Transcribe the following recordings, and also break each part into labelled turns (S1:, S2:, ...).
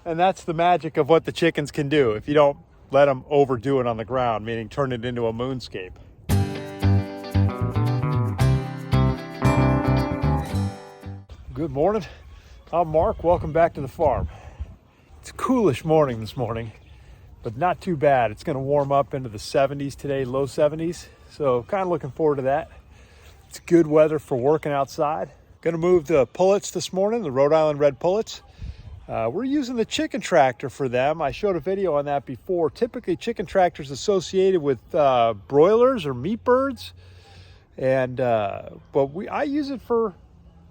S1: And that's the magic of what the chickens can do if you don't let them overdo it on the ground, meaning turn it into a moonscape. Good morning. I'm Mark. Welcome back to the farm. It's a coolish morning this morning, but not too bad. It's going to warm up into the 70s today, low 70s. So kind of looking forward to that. It's good weather for working outside. Going to move the pullets this morning, the Rhode Island red pullets. We're using the chicken tractor for them. I showed a video on that before. Typically chicken tractors associated with broilers or meat birds. And but I use it for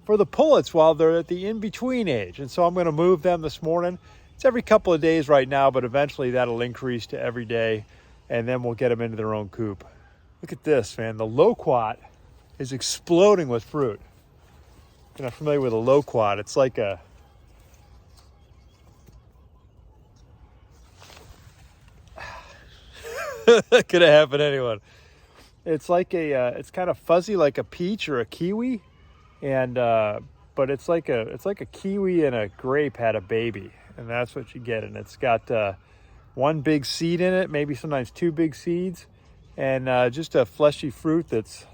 S1: the pullets while they're at the in-between age. And so I'm going to move them this morning. It's every couple of days right now, but eventually that'll increase to every day. And then we'll get them into their own coop. Look at this, man. The Lowquat is exploding with fruit. If you're not familiar with a Lowquat, it's like a... Could have happened to anyone. It's like it's kind of fuzzy like a peach or a kiwi, and but it's like a kiwi and a grape had a baby, and that's what you get. And it's got one big seed in it, maybe sometimes two big seeds, and just a fleshy fruit that's,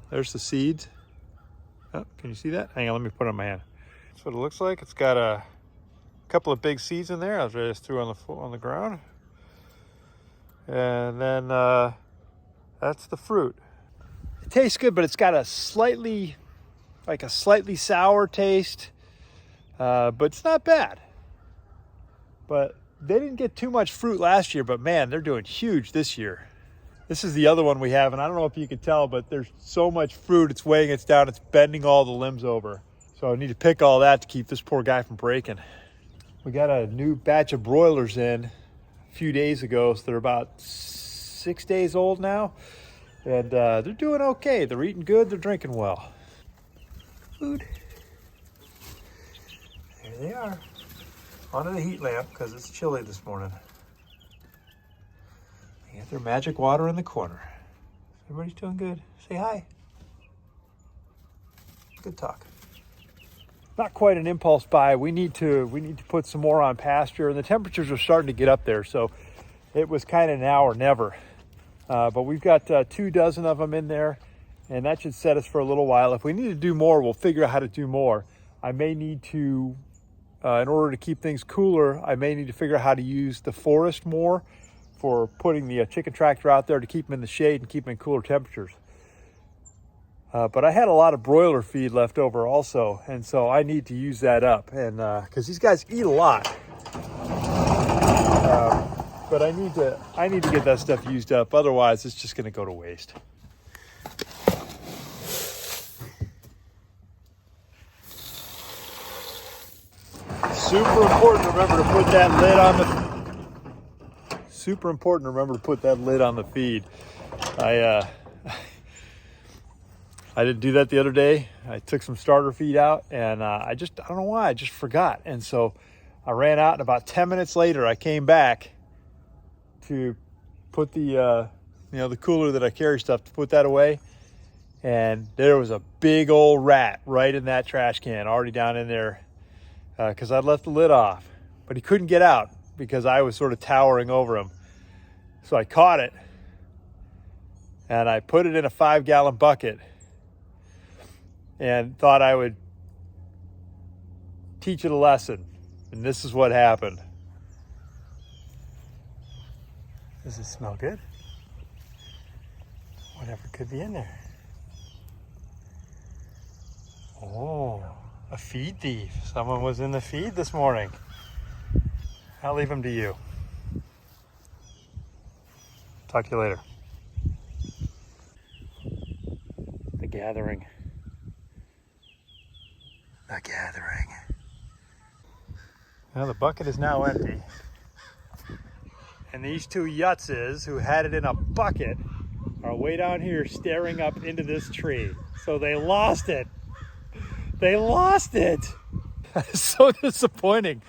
S1: there's the seeds. Oh, can you see that? Hang on, let me put it on my hand. That's what it looks like. It's got a couple of big seeds in there. I just threw on the ground. And then that's the fruit. It tastes good, but it's got a slightly sour taste, but it's not bad. But they didn't get too much fruit last year, but man, they're doing huge this year. This is the other one we have, and I don't know if you can tell, but there's so much fruit, it's weighing us down, it's bending all the limbs over. So I need to pick all that to keep this poor guy from breaking. We got a new batch of broilers in few days ago, so they're about 6 days old now, and they're doing okay. They're eating good, they're drinking well. Food. There they are, under the heat lamp because it's chilly this morning. They got their magic water in the corner. Everybody's doing good. Say hi. Good talk. Not quite an impulse buy. We need to put some more on pasture, and the temperatures are starting to get up there, so it was kind of now or never. But we've got 24 of them in there, and that should set us for a little while. If we need to do more, we'll figure out how to do more. I may need to, in order to keep things cooler, I may need to figure out how to use the forest more for putting the chicken tractor out there to keep them in the shade and keep them in cooler temperatures. But I had a lot of broiler feed left over also, and so I need to use that up, and because these guys eat a lot. But I need to get that stuff used up, otherwise it's just going to go to waste. Super important to remember to put that lid on the feed. I didn't do that the other day. I took some starter feed out, and I don't know why, I just forgot. And so I ran out, and about 10 minutes later, I came back to put the cooler that I carry stuff, to put that away. And there was a big old rat right in that trash can, already down in there, because I'd left the lid off. But he couldn't get out because I was sort of towering over him. So I caught it, and I put it in a 5-gallon bucket, and thought I would teach it a lesson. And this is what happened. Does it smell good? Whatever could be in there. Oh, a feed thief. Someone was in the feed this morning. I'll leave him to you. Talk to you later. The gathering. The gathering. Well, the bucket is now empty. And these two yutzes who had it in a bucket are way down here staring up into this tree. So they lost it. They lost it. That is so disappointing.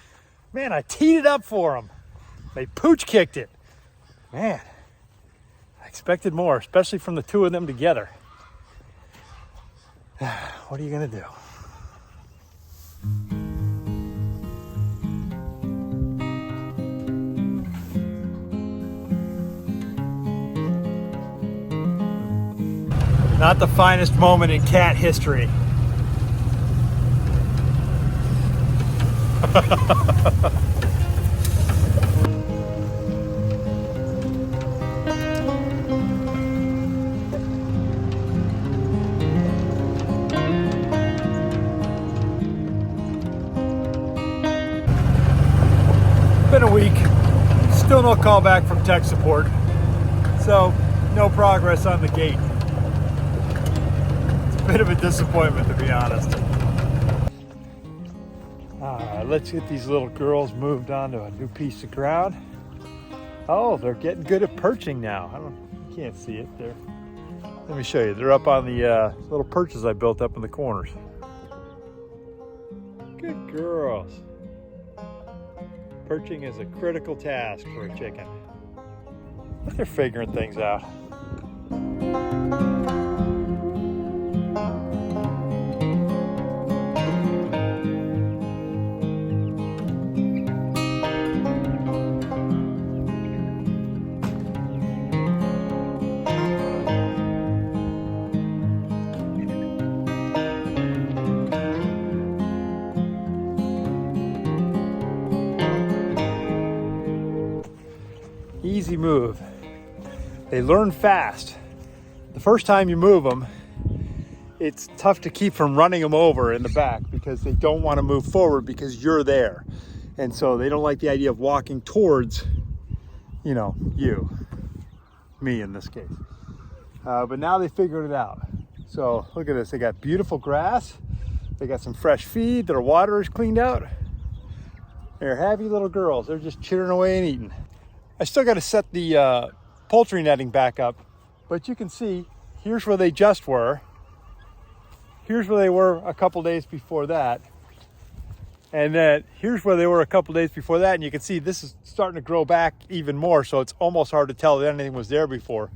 S1: Man, I teed it up for them. They pooch kicked it. Man, I expected more, especially from the two of them together. What are you gonna do? Not the finest moment in cat history. Been a week, still no call back from tech support, so no progress on the gate. It's a bit of a disappointment, to be honest. Let's get these little girls moved onto a new piece of ground. Oh, they're getting good at perching now. You can't see it there. Let me show you. They're up on the little perches I built up in the corners. Good girls. Perching is a critical task for a chicken. They're figuring things out. Easy move. They learn fast. The first time you move them, it's tough to keep from running them over in the back because they don't want to move forward because you're there. And so they don't like the idea of walking towards, you, me in this case. But now they figured it out. So look at this, they got beautiful grass. They got some fresh feed, their water is cleaned out. They're happy little girls. They're just chittering away and eating. I still got to set the poultry netting back up, but you can see here's where they just were. Here's where they were a couple days before that. And then here's where they were a couple days before that. And you can see this is starting to grow back even more. So it's almost hard to tell that anything was there before.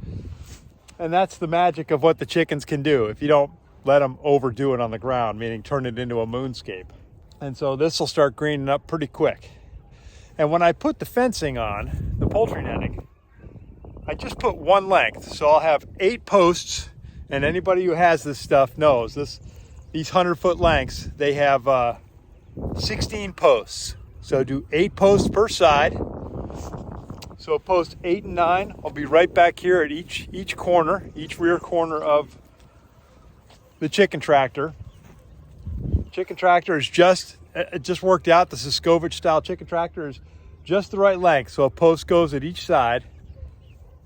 S1: And that's the magic of what the chickens can do if you don't let them overdo it on the ground, meaning turn it into a moonscape. And so this will start greening up pretty quick. And when I put the fencing on, the poultry netting, I just put one length. So I'll have 8 posts, and anybody who has this stuff knows these 100-foot lengths, they have 16 posts. So do 8 posts per side. So post 8 and 9, I'll be right back here at each corner, each rear corner of the chicken tractor. Chicken tractor is it just worked out. The Siskovich style chicken tractor is just the right length. So a post goes at each side,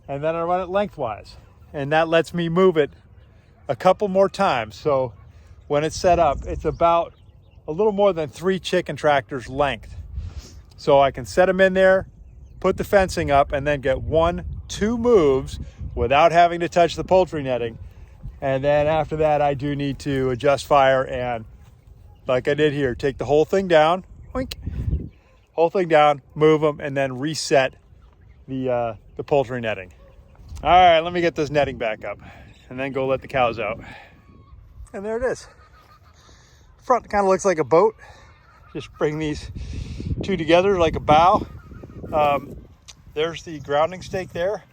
S1: and then I run it lengthwise. And that lets me move it a couple more times. So when it's set up, it's about a little more than 3 chicken tractors length. So I can set them in there, put the fencing up, and then get 1-2 moves without having to touch the poultry netting. And then after that, I do need to adjust fire and, like I did here, take the whole thing down, oink, whole thing down, move them, and then reset the poultry netting. All right, let me get this netting back up and then go let the cows out. And there it is. Front kind of looks like a boat. Just bring these 2 together like a bow. There's the grounding stake there,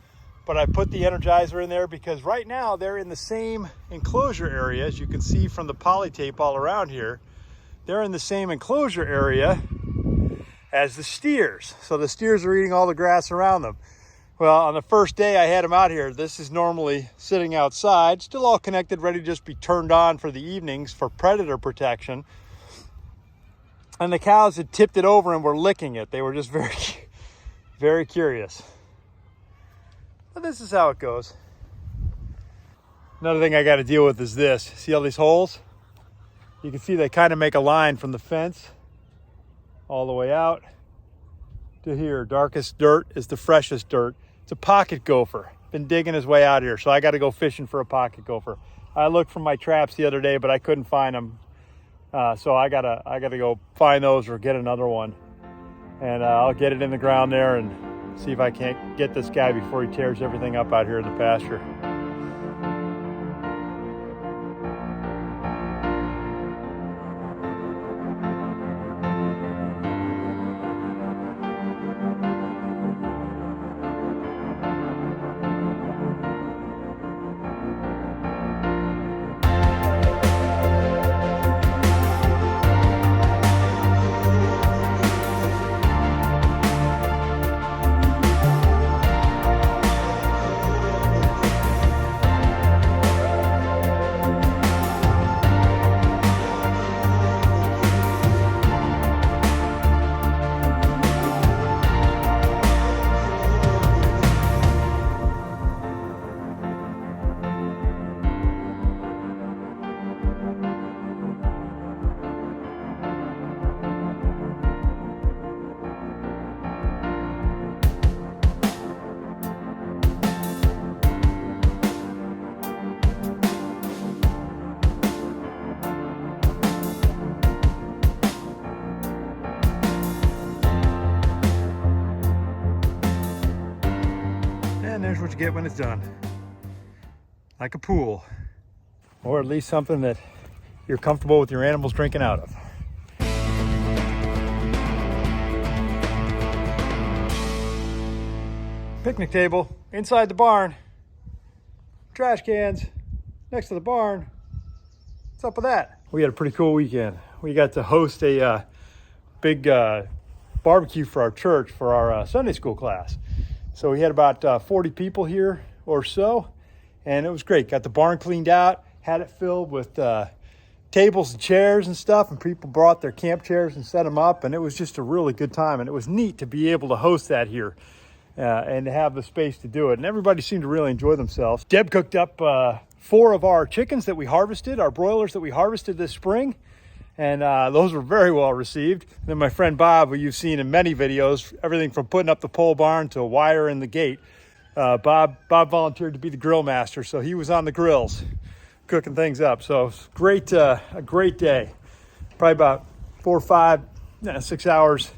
S1: but I put the Energizer in there because right now they're in the same enclosure area, as you can see from the poly tape all around here. They're in the same enclosure area as the steers. So the steers are eating all the grass around them. Well, on the first day I had them out here, this is normally sitting outside, still all connected, ready to just be turned on for the evenings for predator protection. And the cows had tipped it over and were licking it. They were just very, very curious. But this is how it goes. Another thing I got to deal with is this. See all these holes? You can see they kind of make a line from the fence all the way out to here. Darkest dirt is the freshest dirt. It's a pocket gopher. Been digging his way out here, so I got to go fishing for a pocket gopher. I looked for my traps the other day, but I couldn't find them. So I gotta go find those or get another one. And I'll get it in the ground there and see if I can't get this guy before he tears everything up out here in the pasture. Here's what you get when it's done. Like a pool. Or at least something that you're comfortable with your animals drinking out of. Picnic table inside the barn. Trash cans next to the barn. What's up with that? We had a pretty cool weekend. We got to host a big barbecue for our church for our Sunday school class. So we had about 40 people here or so, and it was great. Got the barn cleaned out, had it filled with tables and chairs and stuff, and people brought their camp chairs and set them up, and it was just a really good time, and it was neat to be able to host that here and to have the space to do it, and everybody seemed to really enjoy themselves. Deb cooked up 4 of our chickens that we harvested, our broilers that we harvested this spring, and those were very well received. And then my friend Bob, who you've seen in many videos, everything from putting up the pole barn to wire in the gate, Bob volunteered to be the grill master, so he was on the grills cooking things up. So great, a great day. Probably about 4 or 5, 6 hours.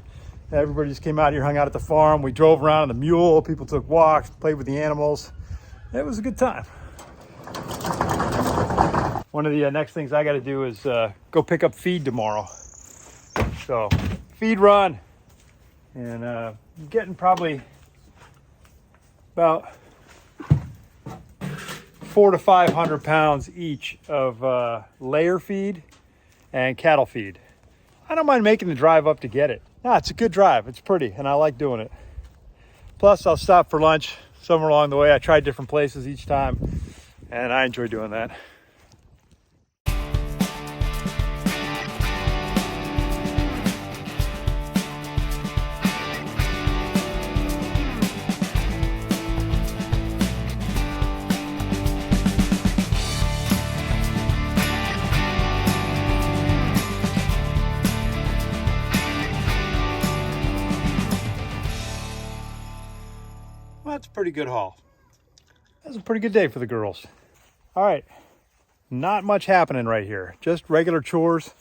S1: Everybody just came out here, hung out at the farm. We drove around on the mule. People took walks, played with the animals. It was a good time. One of the next things I got to do is go pick up feed tomorrow. So feed run, and I'm getting probably about 400 to 500 pounds each of layer feed and cattle feed. I don't mind making the drive up to get it. No, it's a good drive. It's pretty, and I like doing it. Plus, I'll stop for lunch somewhere along the way. I tried different places each time, and I enjoy doing that. That's a pretty good haul. That's a pretty good day for the girls. All right, not much happening right here, just regular chores.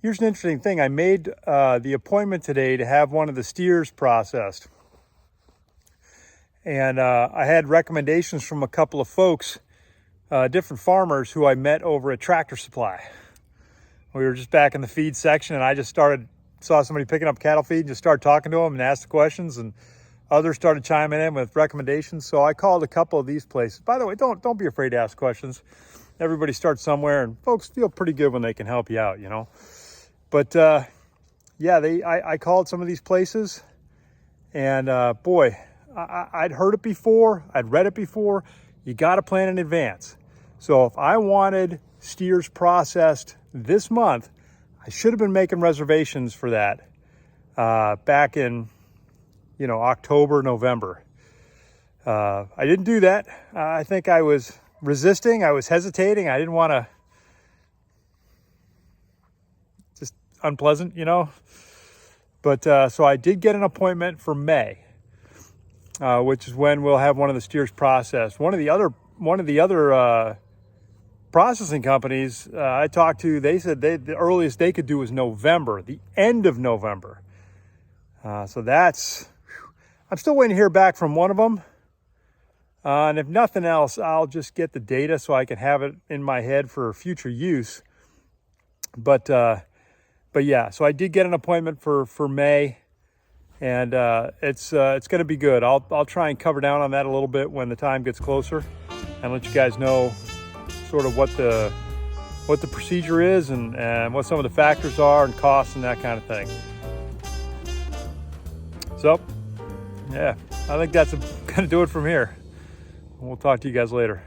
S1: Here's an interesting thing. I made the appointment today to have one of the steers processed. And I had recommendations from a couple of folks, different farmers who I met over at Tractor Supply. We were just back in the feed section, and I just saw somebody picking up cattle feed and just started talking to them and asked the questions, and others started chiming in with recommendations. So I called a couple of these places. By the way, don't be afraid to ask questions. Everybody starts somewhere, and folks feel pretty good when they can help you out, you know. But yeah, I called some of these places, and boy, I'd heard it before, I'd read it before. You got to plan in advance. So if I wanted steers processed this month, I should have been making reservations for that back in, October, November. I didn't do that. I think I was resisting. I was hesitating. I didn't want to, just unpleasant, But so I did get an appointment for May, which is when we'll have one of the steers processed. One of the other processing companies I talked to, they said the earliest they could do was November, the end of November. So that's, I'm still waiting to hear back from one of them. And if nothing else, I'll just get the data so I can have it in my head for future use. But yeah, so I did get an appointment for May, and it's going to be good. I'll try and cover down on that a little bit when the time gets closer, and let you guys know sort of what the procedure is and what some of the factors are and costs and that kind of thing. So, yeah, I think that's going to do it from here. We'll talk to you guys later.